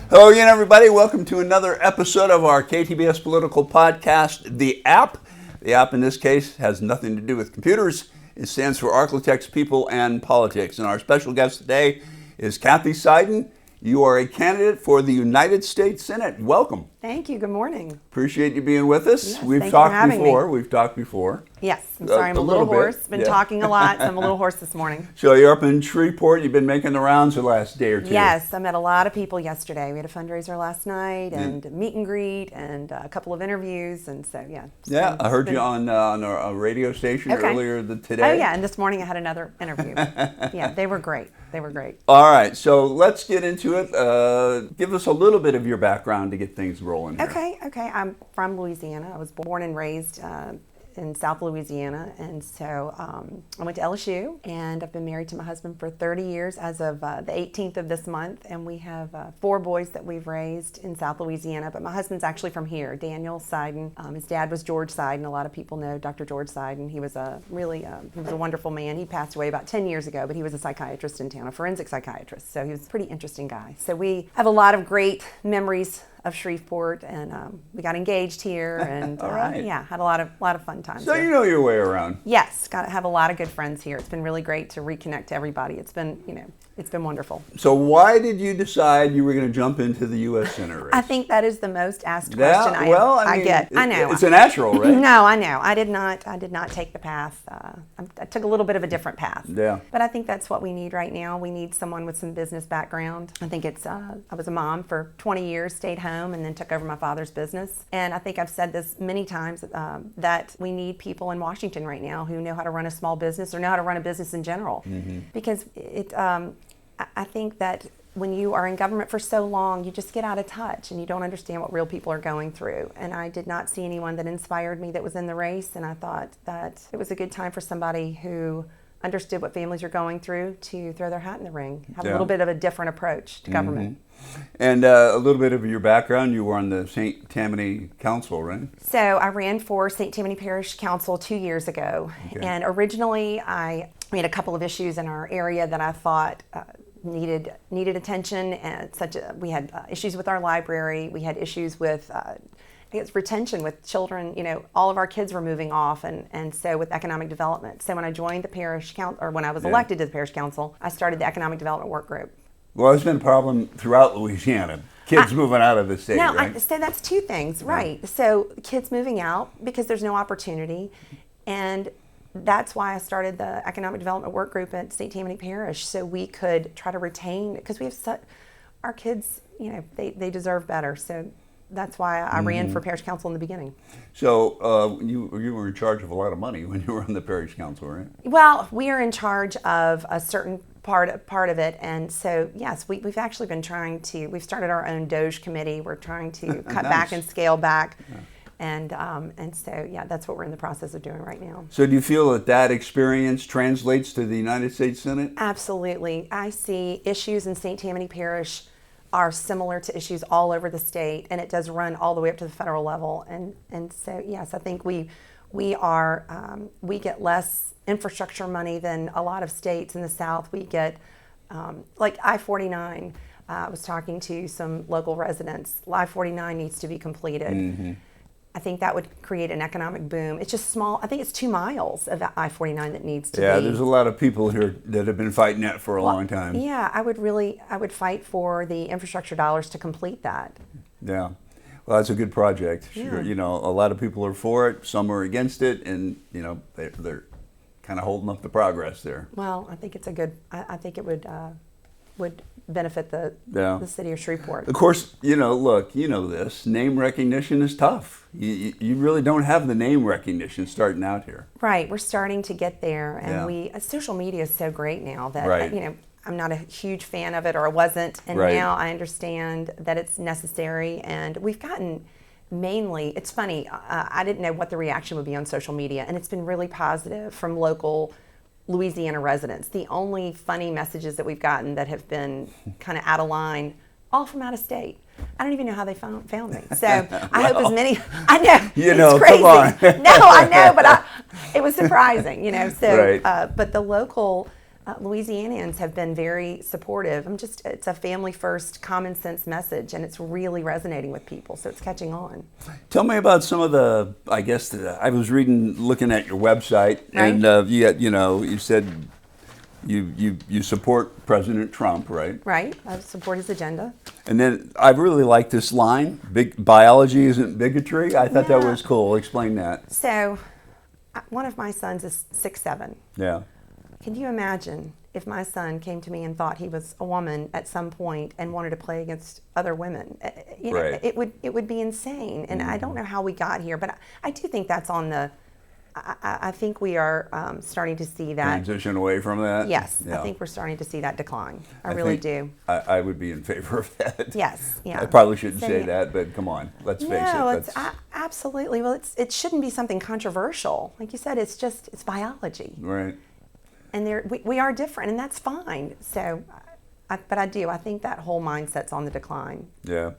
Hello again, everybody. Welcome to another episode of our KTBS Political Podcast, The App. The app in this case has nothing to do with computers. It stands for Architects, People, and Politics. And our special guest today is Kathy Seiden. You are a candidate for the United States Senate. Welcome. Thank you. Good morning. Appreciate you being with us. Yes, We've talked before. Yes. I'm sorry, I'm a little hoarse. Been talking a lot, so I'm a little hoarse this morning. So you're up in Shreveport. You've been making the rounds the last day or two. Yes. I met a lot of people yesterday. We had a fundraiser last night and a meet and greet and a couple of interviews. And so, yeah. Yeah, I heard you on a radio station earlier today. Oh, yeah. And this morning I had another interview. Yeah, they were great. They were great. All right. So let's get into it. Give us a little bit of your background to get things rolling here. Okay. I'm from Louisiana. I was born and raised in South Louisiana, and so I went to LSU, and I've been married to my husband for 30 years as of the 18th of this month, and we have 4 boys that we've raised in South Louisiana, but my husband's actually from here, Daniel Seiden. His dad was George Seiden. A lot of people know Dr. George Seiden. He was a wonderful man. He passed away about 10 years ago, but he was a psychiatrist in town, a forensic psychiatrist, so he was a pretty interesting guy. So we have a lot of great memories of Shreveport, and we got engaged here, and had a lot of fun times. So here. You know your way around. Yes, got to have a lot of good friends here. It's been really great to reconnect to everybody. It's been wonderful. So why did you decide you were going to jump into the U.S. Senate race? I think that is the most asked question I get. I know. It's a natural, right? No, I know. I did not take the path. I took a little bit of a different path. Yeah. But I think that's what we need right now. We need someone with some business background. I think it's, I was a mom for 20 years, stayed home, and then took over my father's business. And I think I've said this many times, that we need people in Washington right now who know how to run a small business or know how to run a business in general. Mm-hmm. Because I think that when you are in government for so long, you just get out of touch and you don't understand what real people are going through. And I did not see anyone that inspired me that was in the race, and I thought that it was a good time for somebody who understood what families are going through to throw their hat in the ring, have a little bit of a different approach to government. And a little bit of your background, you were on the St. Tammany Council, right? So I ran for St. Tammany Parish Council 2 years ago. Okay. And originally we had a couple of issues in our area that I thought needed attention, and we had issues with our library. We had issues with retention with children. All of our kids were moving off, and so with economic development. So when I joined the parish council, or when I was elected to the parish council, I started the economic development work group. Well, it's been a problem throughout Louisiana. Kids moving out of the state, right? So that's 2 things, right? So kids moving out because there's no opportunity, and that's why I started the economic development work group at St. Tammany Parish, so we could try to retain, because we have our kids, they deserve better. So that's why I ran for parish council in the beginning. So you were in charge of a lot of money when you were on the parish council, right? Well, we are in charge of a certain part of it, and so yes, we've actually been we've started our own Doge committee. We're trying to cut back and scale back. Yeah. And so, that's what we're in the process of doing right now. So do you feel that experience translates to the United States Senate? Absolutely. I see issues in St. Tammany Parish are similar to issues all over the state, and it does run all the way up to the federal level. And so, yes, I think we get less infrastructure money than a lot of states in the South. We get, like I-49. I was talking to some local residents. I-49 needs to be completed. Mm-hmm. I think that would create an economic boom. It's just small. I think it's 2 miles of I-49 that needs to be. Yeah, there's a lot of people here that have been fighting that for a long time. Yeah, I would fight for the infrastructure dollars to complete that. Yeah, well, that's a good project. Yeah. Sure. A lot of people are for it, some are against it, and they're kind of holding up the progress there. Well, I think it's I think it would benefit the city of Shreveport. Of course, look, this. Name recognition is tough. You really don't have the name recognition starting out here. Right. We're starting to get there, and social media is so great now that, I'm not a huge fan of it, or I wasn't, and now I understand that it's necessary, and we've gotten mainly, it's funny, I didn't know what the reaction would be on social media, and it's been really positive from local Louisiana residents. The only funny messages that we've gotten that have been kind of out of line, all from out of state. I don't even know how they found me. So I hope as many. I know. It's crazy. Come on. No, I know, but it was surprising. So, right. But the local Louisianians have been very supportive. It's a family first, common sense message, and it's really resonating with people, so it's catching on. Tell me about some of the, I guess, I was looking at your website, Right. and you said you support President Trump, right? Right, I support his agenda. And then I really like this line, biology isn't bigotry. I thought that Yeah. was cool. Explain that. So, one of my sons is 6'7". Yeah. Can you imagine if my son came to me and thought he was a woman at some point and wanted to play against other women? Right. It would be insane. And I don't know how we got here, but I do think that's on the. I think we are starting to see that Transition away from that? Yes, Yeah. I think we're starting to see that decline. I really do. I would be in favor of that. Yes, yeah. I probably shouldn't So, say yeah. that, but come on, let's face No, it. absolutely. Well, it shouldn't be something controversial. Like you said, it's biology. Right. And we are different, and that's fine. So, but I think that whole mindset's on the decline. Yeah.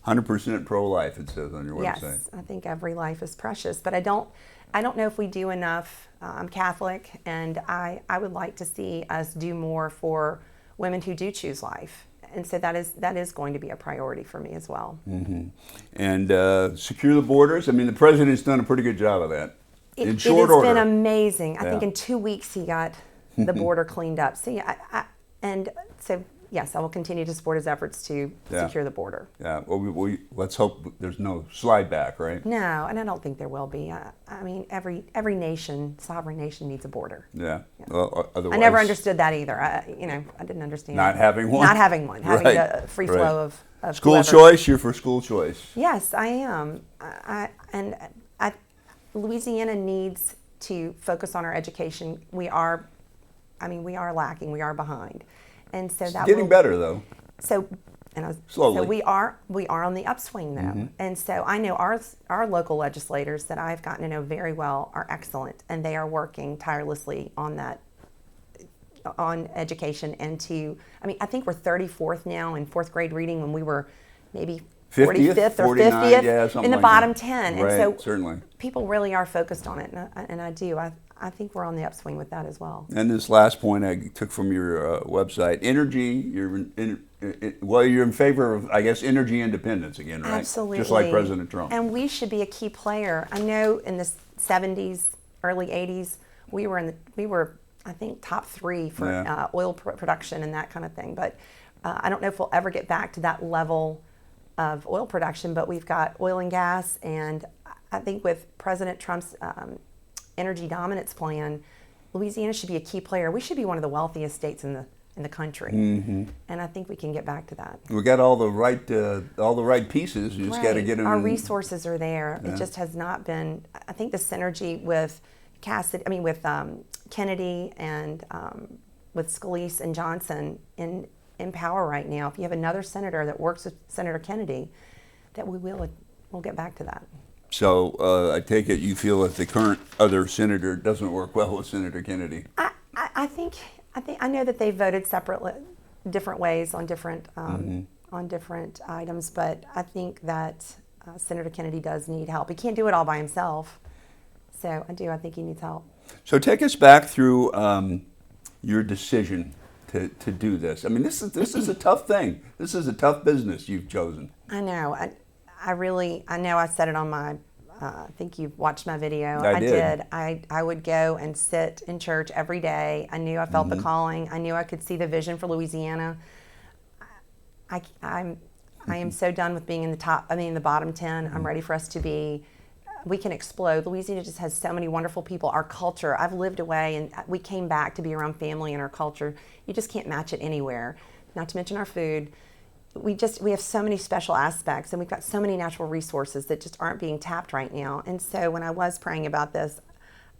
100% pro-life, it says on your website. Yes, I think every life is precious, but I don't know if we do enough. I'm Catholic, and I would like to see us do more for women who do choose life. And so that is going to be a priority for me as well. Mm-hmm. And secure the borders. I mean, the president's done a pretty good job of that. In It short has order. been amazing. I think Yeah. in 2 weeks he got the border cleaned up. So yes, I will continue to support his efforts to Yeah. secure the border. Yeah. Well, let's hope there's no slide back, right? No, and I don't think there will be. I mean, every sovereign nation needs a border. Yeah. Well, otherwise, I never understood that either. I didn't understand Not having one? having Right. a free Right. flow of School whoever. choice. You're for school choice. Yes, I am. Louisiana needs to focus on our education. We are lacking. We are behind, and so that Getting better though. So Slowly. So we are on the upswing though, and so I know our local legislators that I've gotten to know very well are excellent, and they are working tirelessly on that, on education and I think we're 34th now in fourth grade reading when we were maybe 50th, 45th or 49, 50th yeah, something in the like bottom that. 10, Right, and so certainly. people really are focused on it, and I do. I think we're on the upswing with that as well. And this last point I took from your website, energy. You're in favor of, I guess, energy independence again, right? Absolutely. Just like President Trump. And we should be a key player. I know in the 70s, early 80s, we were I think top 3 for Yeah. oil production and that kind of thing. But I don't know if we'll ever get back to that level of oil production. But we've got oil and gas, and I think with President Trump's energy dominance plan, Louisiana should be a key player. We should be one of the wealthiest states in the country, and I think we can get back to that. We got all the right pieces. You just got to get them. Our resources are there. Yeah. It just has not been. I think the synergy with Kennedy and with Scalise and Johnson in power right now. If you have another senator that works with Senator Kennedy, that we'll get back to that. So I take it you feel that the current other senator doesn't work well with Senator Kennedy. I know that they voted separately, different ways on different items, but I think that Senator Kennedy does need help. He can't do it all by himself, so I think he needs help. So take us back through your decision to do this. I mean, this is a tough thing. This is a tough business you've chosen. I know. I know I said it on my, I think you watched my video. I did. I would go and sit in church every day. I knew I felt the calling. I knew I could see the vision for Louisiana. I am so done with being in the bottom 10. I'm ready for us to be, we can explode. Louisiana just has so many wonderful people. Our culture, I've lived away and we came back to be around family and our culture. You just can't match it anywhere. Not to mention our food. We have so many special aspects, and we've got so many natural resources that just aren't being tapped right now. And so when I was praying about this,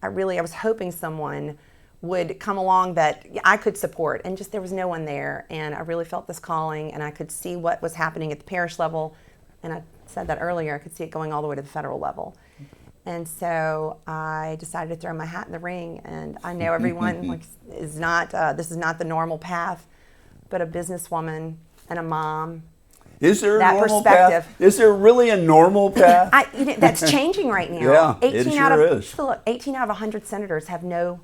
I was hoping someone would come along that I could support, and just there was no one there. And I really felt this calling, and I could see what was happening at the parish level. And I said that earlier, I could see it going all the way to the federal level. And so I decided to throw my hat in the ring. And I know everyone is not, this is not the normal path, but a businesswoman and a mom Is there a that normal perspective. path? Is there really a normal path? That's changing right now. Yeah, it sure is. 18 out of 100 senators have no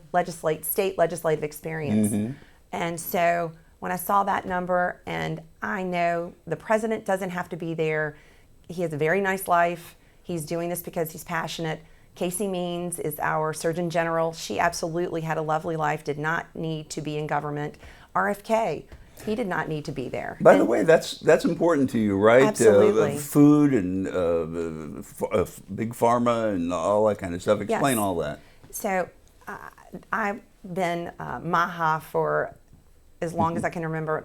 state legislative experience. Mm-hmm. And so when I saw that number, and I know the president doesn't have to be there. He has a very nice life. He's doing this because he's passionate. Casey Means is our Surgeon General. She absolutely had a lovely life, did not need to be in government. RFK, he did not need to be there. By the way, that's important to you, right? Absolutely. Food and big pharma and all that kind of stuff. Explain Yes. all that. So I've been Maha for as long as I can remember.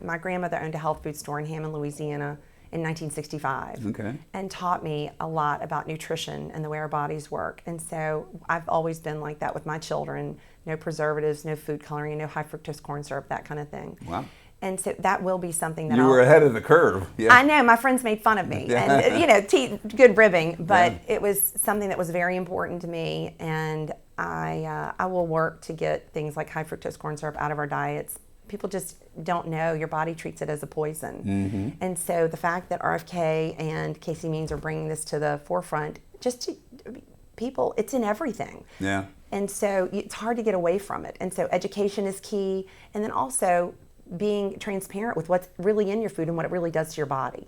My grandmother owned a health food store in Hammond, Louisiana in 1965, Okay. and taught me a lot about nutrition and the way our bodies work. And so I've always been like that with my children. No preservatives, no food coloring, no high fructose corn syrup, that kind of thing. Wow. And so that will be something that You were ahead of the curve. Yeah. I know, my friends made fun of me, and good ribbing, but it was something that was very important to me, and I will work to get things like high fructose corn syrup out of our diets. People just don't know. Your body treats it as a poison. Mm-hmm. And so the fact that RFK and Casey Means are bringing this to the forefront, just to people, it's in everything. Yeah. And so it's hard to get away from it. And so education is key, and then also being transparent with what's really in your food and what it really does to your body.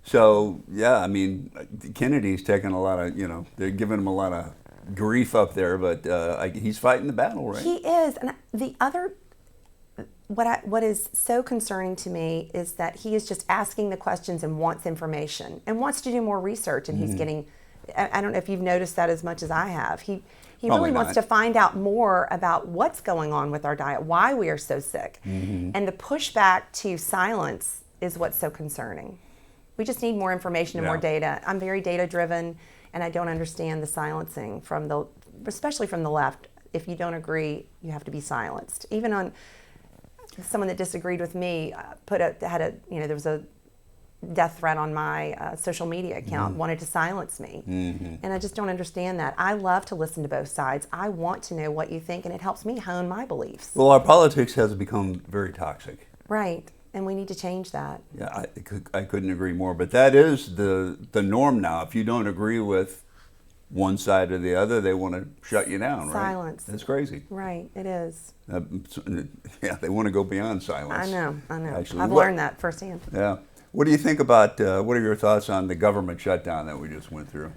So, yeah, I mean, Kennedy's taking a lot of, they're giving him a lot of grief up there, but he's fighting the battle, right? He is. And the other, what is so concerning to me is that he is just asking the questions and wants information and wants to do more research, and he's getting, I don't know if you've noticed that as much as I have. He really wants to find out more about what's going on with our diet, why we are so sick. Mm-hmm. And the pushback to silence is what's so concerning. We just need more information and more data. I'm very data driven, and I don't understand the silencing especially from the left. If you don't agree, you have to be silenced. Even on someone that disagreed with me, there was a death threat on my social media account, wanted to silence me. Mm-hmm. And I just don't understand that. I love to listen to both sides. I want to know what you think, and it helps me hone my beliefs. Well, our politics has become very toxic. Right, and we need to change that. Yeah, I couldn't agree more. But that is the norm now. If you don't agree with one side or the other, they want to shut you down, right? Silence. That's crazy. Right, it is. Yeah, they want to go beyond silence. I know. Actually, I've learned that firsthand. Yeah. What do you think about, what are your thoughts on the government shutdown that we just went through?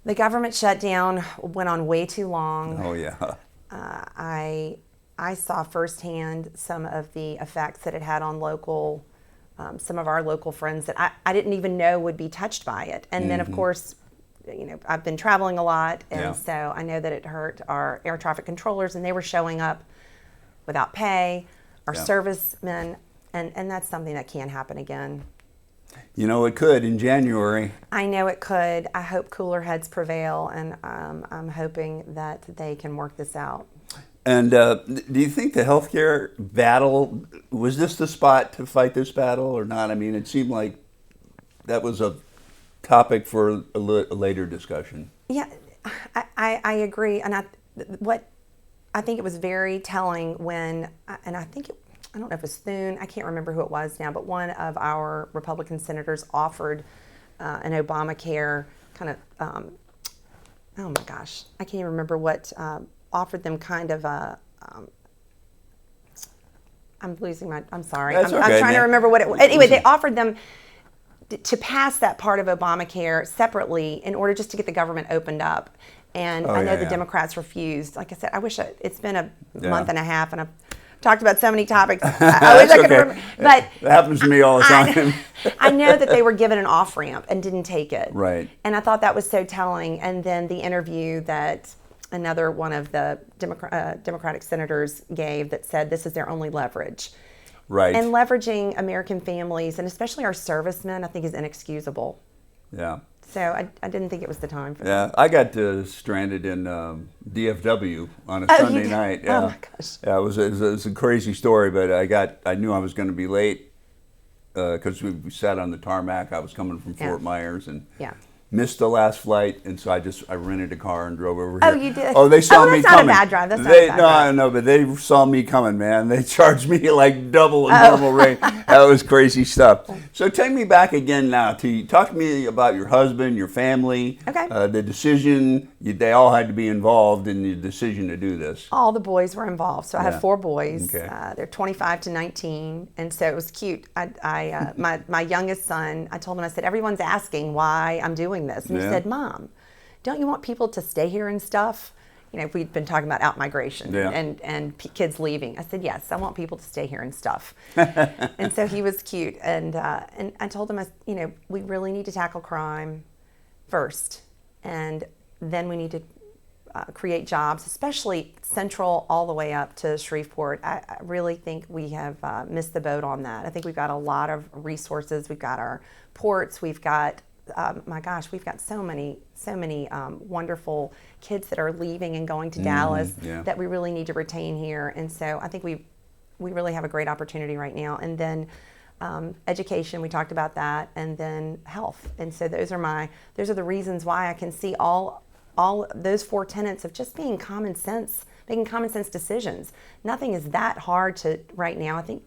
The government shutdown went on way too long. Oh, yeah. I saw firsthand some of the effects that it had on some of our local friends that I didn't even know would be touched by it. And then, of course, I've been traveling a lot, and so I know that it hurt our air traffic controllers, and they were showing up without pay, our servicemen, and that's something that can't happen again. It could in January. I know it could. I hope cooler heads prevail, and I'm hoping that they can work this out. And do you think the healthcare battle, was this the spot to fight this battle or not? I mean, it seemed like that was a topic for a later discussion. Yeah, I agree. And I think it was very telling when, and I don't know if it was Thune, I can't remember who it was now, but one of our Republican senators offered an Obamacare kind of, oh my gosh, I can't even remember what, offered them kind of a, I'm sorry. That's okay, I'm trying to remember what it was. Anyway, they offered them to pass that part of Obamacare separately in order just to get the government opened up. And I know the Democrats refused. Like I said, it's been a month and a half, and I've talked about so many topics. I wish I could remember. But that happens to me all the time. I know that they were given an off-ramp and didn't take it. Right. And I thought that was so telling. And then the interview that another one of the Democratic senators gave that said this is their only leverage. Right. And leveraging American families, and especially our servicemen, I think is inexcusable. Yeah. So I didn't think it was the time for that. Yeah, I got stranded in DFW on a Sunday night. Yeah. Oh my gosh. Yeah, it was a crazy story, but I knew I was going to be late because we sat on the tarmac. I was coming from Fort Myers, and missed the last flight, and so I rented a car and drove over Oh, here. you did? Oh, they saw me that's not coming. a bad drive. That's not a bad drive. No, but they saw me coming, man. They charged me like double the normal rate. That was crazy stuff. So take me back again now to talk to me about your husband, your family, Okay. The decision. They all had to be involved in the decision to do this. All the boys were involved. So I Yeah. have 4 boys. Okay. They're 25 to 19, and so it was cute. My youngest son, I told him, I said, everyone's asking why I'm doing this, and he Yeah. said, Mom, don't you want people to stay here and stuff? You know, we'd been talking about out-migration Yeah. and kids leaving. I said, yes, I want people to stay here and stuff. And so he was cute, and I told him, we really need to tackle crime first, and then we need to create jobs, especially central all the way up to Shreveport. I really think we have missed the boat on that. I think we've got a lot of resources. We've got our ports. We've got, my gosh, we've got so many wonderful kids that are leaving and going to Dallas yeah. that we really need to retain here. And so I think we really have a great opportunity right now. And then education, we talked about that, and then health. And so those are the reasons why I can see all those 4 tenets of just being common sense, making common sense decisions. Nothing is that hard to right now. I think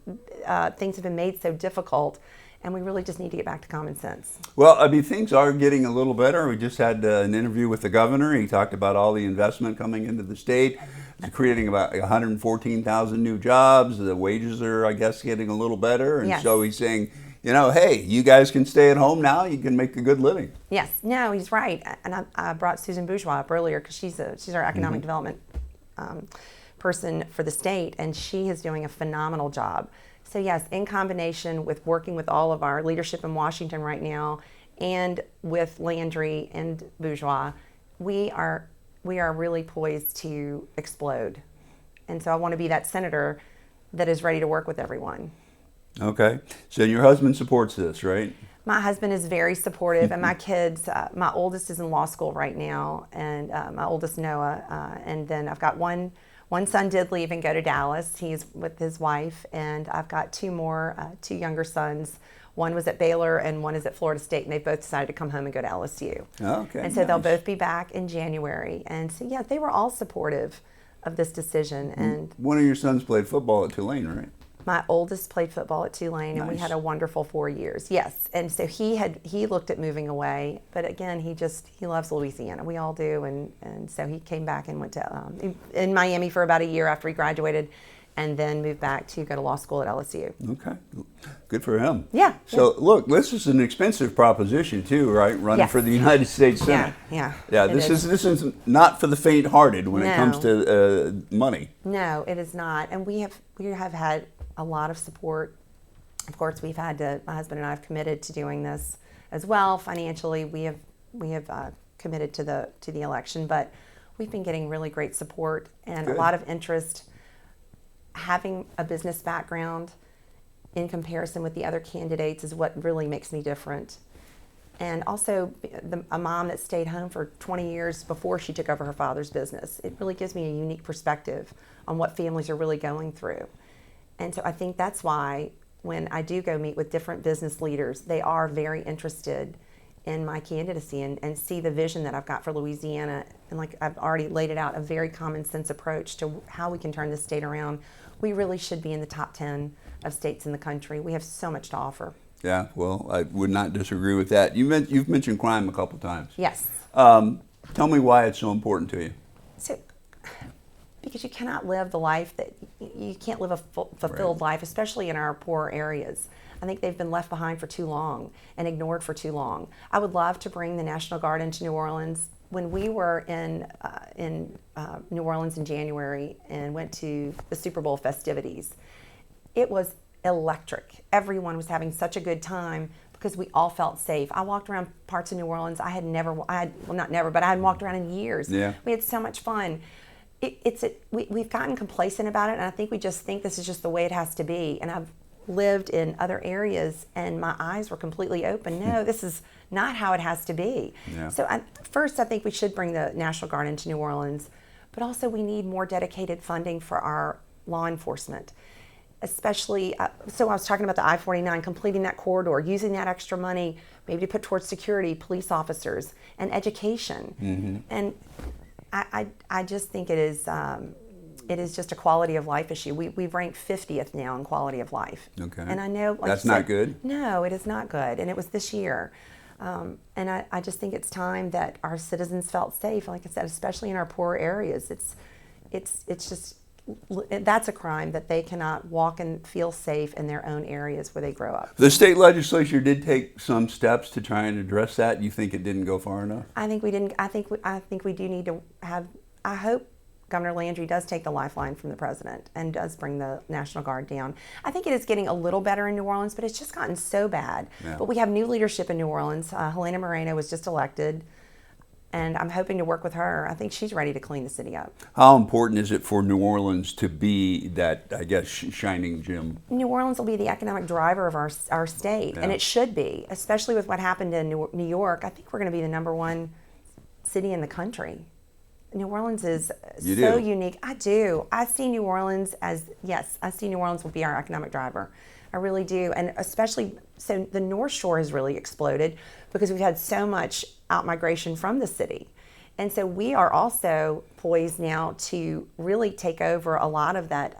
things have been made so difficult, and we really just need to get back to common sense. Well, I mean, things are getting a little better. We just had an interview with the governor. He talked about all the investment coming into the state, creating about 114,000 new jobs. The wages are, I guess, getting a little better. And Yes. so he's saying, hey, you guys can stay at home now. You can make a good living. Yes, no, he's right. And I brought Susan Bourgeois up earlier because she's our economic development person for the state, and she is doing a phenomenal job. So yes, in combination with working with all of our leadership in Washington right now, and with Landry and Bourgeois, we are really poised to explode. And so I want to be that senator that is ready to work with everyone. Okay. So your husband supports this, right? My husband is very supportive, and my kids, my oldest is in law school right now, and my oldest, Noah, and then I've got one son did leave and go to Dallas. He's with his wife, and I've got 2 younger sons. One was at Baylor and one is at Florida State, and they both decided to come home and go to LSU. Okay. And so they'll both be back in January. And so, yeah, they were all supportive of this decision. And one of your sons played football at Tulane, right? my oldest played football at Tulane, and we had a wonderful 4 years. Yes, and so he looked at moving away, but again, he loves Louisiana. We all do, and so he came back and went to in Miami for about a year after he graduated, and then moved back to go to law school at LSU. Okay, good for him. Yeah. So look, this is an expensive proposition too, right? Running for the United States Senate. Yeah. This is not for the faint-hearted when it comes to money. No, it is not, and we have had a lot of support. Of course, my husband and I have committed to doing this as well. Financially, we have committed to the election, but we've been getting really great support and a lot of interest. Having a business background in comparison with the other candidates is what really makes me different. And also a mom that stayed home for 20 years before she took over her father's business. It really gives me a unique perspective on what families are really going through. And so I think that's why when I do go meet with different business leaders, they are very interested in my candidacy and see the vision that I've got for Louisiana. And like I've already laid it out, a very common sense approach to how we can turn this state around. We really should be in the top 10 of states in the country. We have so much to offer. Yeah, well, I would not disagree with that. You've mentioned crime a couple times. Yes. Tell me why it's so important to you. So, because you cannot live the life that you can't live a fulfilled life, especially in our poor areas. I think they've been left behind for too long and ignored for too long. I would love to bring the National Guard into New Orleans. When we were in New Orleans in January and went to the Super Bowl festivities, it was electric. Everyone was having such a good time because we all felt safe. I walked around parts of New Orleans I hadn't walked around in years. Yeah. We had so much fun. We've gotten complacent about it, and I think we just think this is just the way it has to be. And I've lived in other areas, and my eyes were completely open. No, this is not how it has to be. Yeah. So first, I think we should bring the National Guard into New Orleans, but also we need more dedicated funding for our law enforcement. especially, so I was talking about the I-49, completing that corridor, using that extra money maybe to put towards security, police officers, and education. And I just think it is just a quality of life issue. We've ranked 50th now in quality of life. Okay. And I know, like that's you said, not good. No, it is not good, and it was this year. And I just think it's time that our citizens felt safe. Like I said, especially in our poor areas, it's just that's a crime that they cannot walk and feel safe in their own areas where they grow up. The state legislature did take some steps to try and address that. You think it didn't go far enough? I think we didn't. I think we do need to have. I hope Governor Landry does take the lifeline from the president and does bring the National Guard down. I think it is getting a little better in New Orleans, but it's just gotten so bad. Yeah. But we have new leadership in New Orleans. Helena Moreno was just elected, and I'm hoping to work with her. I think she's ready to clean the city up. How important is it for New Orleans to be that, I guess, shining gem? New Orleans will be the economic driver of our state, and it should be, especially with what happened in New York. I think we're going to be the #1 city in the country. New Orleans is so unique. I do. I see New Orleans as, yes, I see New Orleans will be our economic driver. I really do. And especially, so the North Shore has really exploded because we've had so much outmigration from the city. And so we are also poised now to really take over a lot of that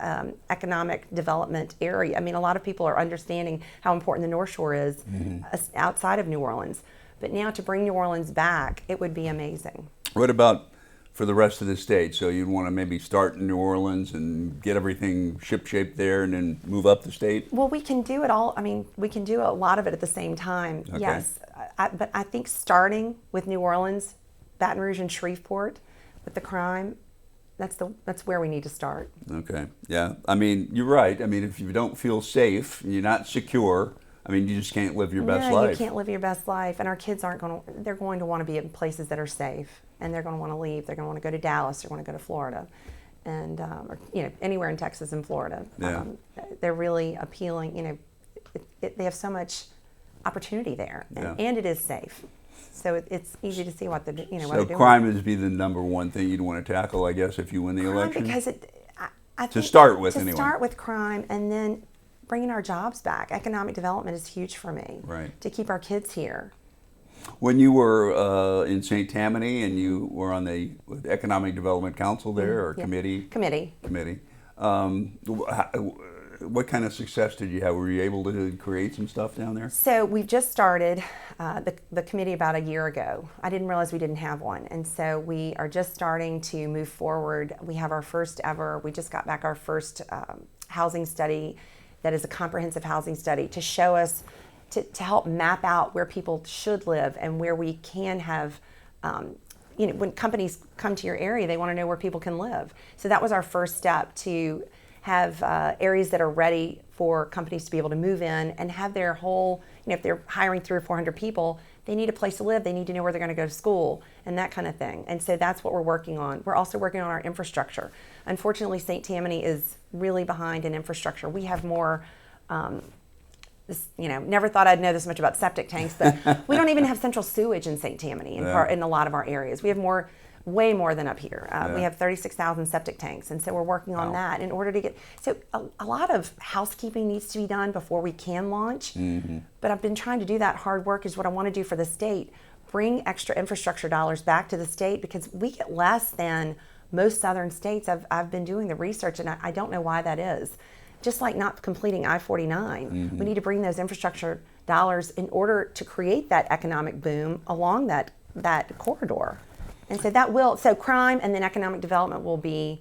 economic development area. I mean, a lot of people are understanding how important the North Shore is outside of New Orleans. But now to bring New Orleans back, it would be amazing. What about for the rest of the state? So you'd want to maybe start in New Orleans and get everything ship-shape there and then move up the state? Well, we can do it all. I mean, we can do a lot of it at the same time, Okay. yes. But I think starting with New Orleans, Baton Rouge and Shreveport with the crime, that's where we need to start. Okay, yeah. I mean, you're right. I mean, if you don't feel safe, you're not secure, I mean, you just can't live your best life. No, you can't live your best life. And our kids they're going to want to be in places that are safe. And they're going to want to leave. They're going to want to go to Dallas. They're going to go to Florida. And, or, anywhere in Texas and Florida. Yeah. They're really appealing. They have so much opportunity there. And it is safe. So it's easy to see what they're, what they're doing. So crime would be the #1 thing you'd want to tackle, I guess, if you win the election? Because I think start with, anyway. To start with crime, and then bringing our jobs back. Economic development is huge for me. Right. To keep our kids here. When you were in St. Tammany and you were on the Economic Development Council there, or committee? Committee. What kind of success did you have? Were you able to create some stuff down there? So we've just started the committee about a year ago. I didn't realize we didn't have one. And so we are just starting to move forward. We have our first ever, we just got back our first housing study that is a comprehensive housing study to show us, to help map out where people should live and where we can have, when companies come to your area, they want to know where people can live. So that was our first step, to have areas that are ready for companies to be able to move in and have their whole, if they're hiring 300 or 400 people, they need a place to live, they need to know where they're going to go to school and that kind of thing. And so that's what we're working on. We're also working on our infrastructure. Unfortunately, St. Tammany is really behind in infrastructure. We have more, never thought I'd know this much about septic tanks, but we don't even have central sewage in St. Tammany in a lot of our areas. We have way more than up here. We have 36,000 septic tanks, and so we're working on that in order to get. So a lot of housekeeping needs to be done before we can launch. But I've been trying to do that hard work. Is what I want to do for the state. Bring extra infrastructure dollars back to the state, because we get less than most southern states. I've been doing the research, and I don't know why that is. Just like not completing I-49, we need to bring those infrastructure dollars in order to create that economic boom along that corridor. And so crime and then economic development will be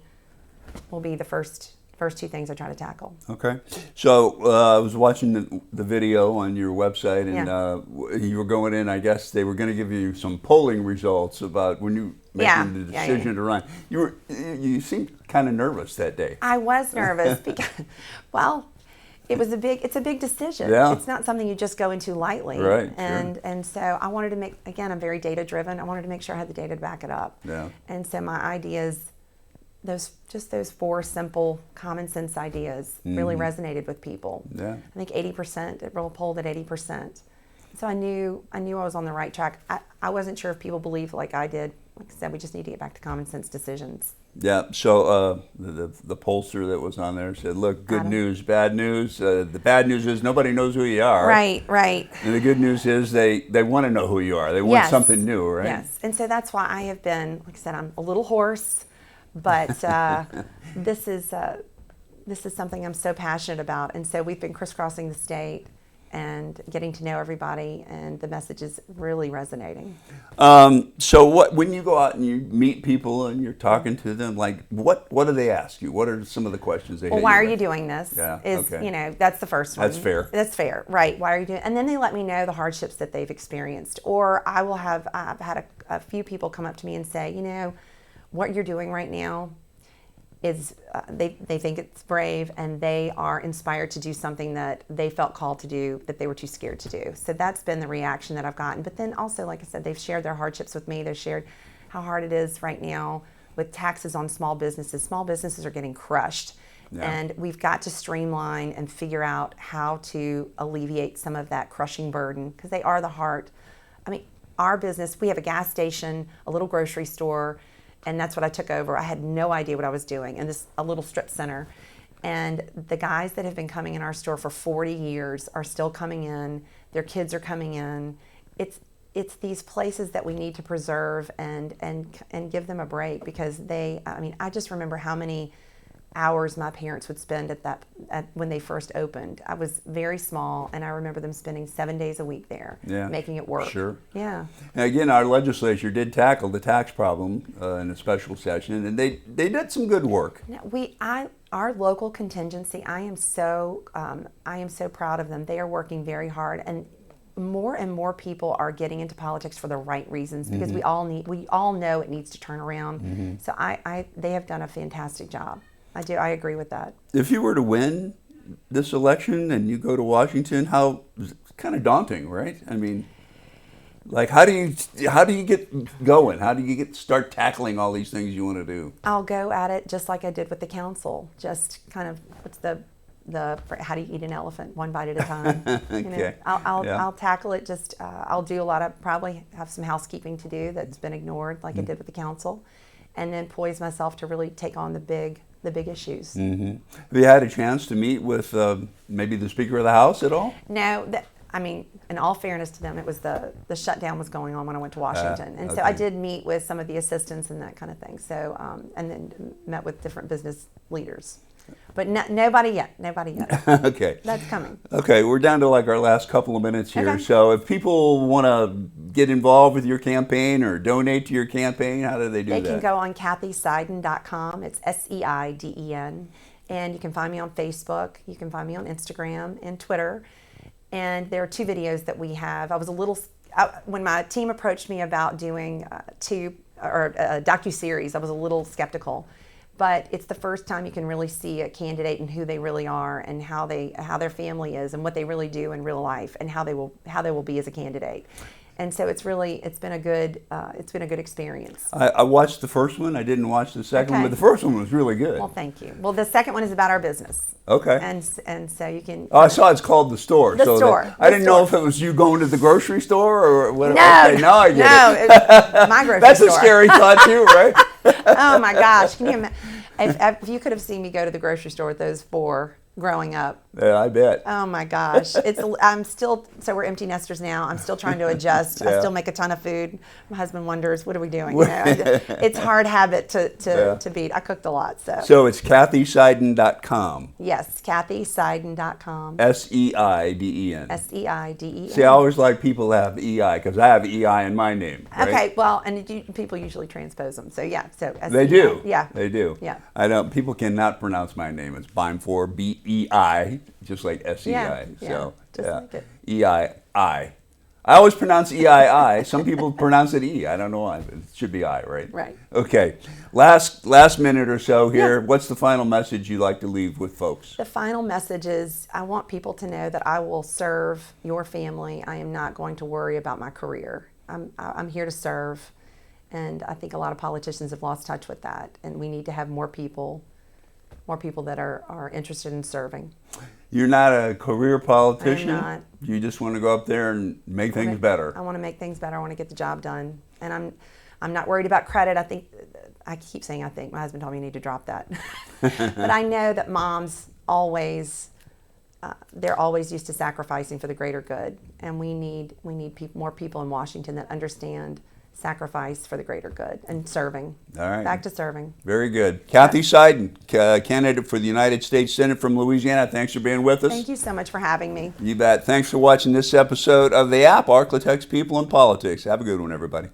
the first two things I try to tackle. Okay. So I was watching the video on your website, and you were going in, I guess they were going to give you some polling results about when you making the decision to run. You seemed kind of nervous that day. I was nervous because, it's a big decision. Yeah. It's not something you just go into lightly. Right. And so I wanted to make, again, I'm very data driven. I wanted to make sure I had the data to back it up. Yeah. And so my ideas, those 4 simple common sense ideas really resonated with people. Yeah. I think 80%, it polled at 80%. So I knew I was on the right track. I wasn't sure if people believed like I did like I said, we just need to get back to common sense decisions. Yeah. So the pollster that was on there said, "Look, good news, bad news. The bad news is nobody knows who you are. Right, right. And the good news is they want to know who you are. They want something new, right? Yes. And so that's why I have been, like I said, I'm a little hoarse, but this is something I'm so passionate about. And so we've been crisscrossing the state and getting to know everybody, and the message is really resonating. So when you go out and you meet people and you're talking to them, like what do they ask you? What are some of the questions they hit Well, why you are with? you doing this? Yeah, You know, that's the first one. That's fair. That's fair, right? Why are you doing? And then they let me know the hardships that they've experienced. Or I've had a few people come up to me and say, you know, what you're doing right now is they think it's brave, and they are inspired to do something that they felt called to do that they were too scared to do. So that's been the reaction that I've gotten. But then also, like I said, they've shared their hardships with me. They've shared how hard it is right now with taxes on small businesses. Small businesses are getting crushed. Yeah. And we've got to streamline and figure out how to alleviate some of that crushing burden, because they are the heart. I mean, our business, we have a gas station, a little grocery store, and that's what I took over. I had no idea what I was doing, and a little strip center. And the guys that have been coming in our store for 40 years are still coming in. Their kids are coming in. It's these places that we need to preserve and give them a break, because I just remember how many hours my parents would spend when they first opened. I was very small, and I remember them spending 7 days a week there, making it work. Sure. Yeah. And again, our legislature did tackle the tax problem in a special session, and they did some good work. Our local contingency, I am so proud of them. They are working very hard, and more people are getting into politics for the right reasons, because we all know it needs to turn around. So they have done a fantastic job. I agree with that. If you were to win this election and you go to Washington, it's kind of daunting, right? I mean, like, how do you get going? How do you start tackling all these things you want to do? I'll go at it just like I did with the council. Just kind of, what's the how do you eat an elephant, one bite at a time? Okay. I'll tackle it. I'll do probably have some housekeeping to do that's been ignored, like I did with the council, and then poise myself to really take on the big issues. Have you had a chance to meet with maybe the Speaker of the House at all? No. In all fairness to them, it was the shutdown was going on when I went to Washington, and so I did meet with some of the assistants and that kind of thing. So and then met with different business leaders, but nobody yet. Okay, that's coming. Okay, we're down to like our last couple of minutes here. Okay. So if people want to get involved with your campaign or donate to your campaign, how do they do that? They can go on KathySeiden.com. It's SEIDEN, and you can find me on Facebook. You can find me on Instagram and Twitter. And there are 2 videos that we have. When my team approached me about doing a docuseries, I was a little skeptical. But it's the first time you can really see a candidate and who they really are, and how their family is, and what they really do in real life, and how they will be as a candidate. And so it's been a good experience. I watched the first one. I didn't watch the second one, but the first one was really good. Well, thank you. Well, the second one is about our business. Okay. And so you can. Oh, I saw it's called The Store. The Store. I didn't know if it was you going to the grocery store or what. No. Okay, now I get it. It's my grocery That's store. a scary thought too, right? Oh my gosh! Can you imagine? If you could have seen me go to the grocery store with those 4 growing up. Yeah, I bet. Oh my gosh. So we're empty nesters now. I'm still trying to adjust. Yeah. I still make a ton of food. My husband wonders, what are we doing? It's a hard habit to beat. I cooked a lot. So it's KathySeiden.com. Yes, KathySeiden.com. SEIDEN. SEIDEN. See, I always like people to have EI because I have EI in my name. Right? Okay, well, and people usually transpose them. So yeah, so SEI. They do. Yeah. They do. Yeah. People cannot pronounce my name. It's Beimfor, BEI, just like SEI. Yeah, So just like it. EII. I always pronounce EII. Some people pronounce it E. I don't know why. But it should be I, right? Right. Okay. Last minute or so here. Yeah. What's the final message you'd like to leave with folks? The final message is I want people to know that I will serve your family. I am not going to worry about my career. I'm here to serve, and I think a lot of politicians have lost touch with that, and we need to have more people that are interested in serving. You're not a career politician. I'm not. You just want to go up there and make things better. I want to make things better. I want to get the job done, and I'm not worried about credit. I keep saying I think. My husband told me you need to drop that. But I know that moms always, they're always used to sacrificing for the greater good. And we need more people in Washington that understand sacrifice for the greater good and serving. All right. Back to serving. Very good. Kathy Seiden, candidate for the United States Senate from Louisiana. Thanks for being with us. Thank you so much for having me. You bet. Thanks for watching this episode of The App, Arklatex People and Politics. Have a good one, everybody.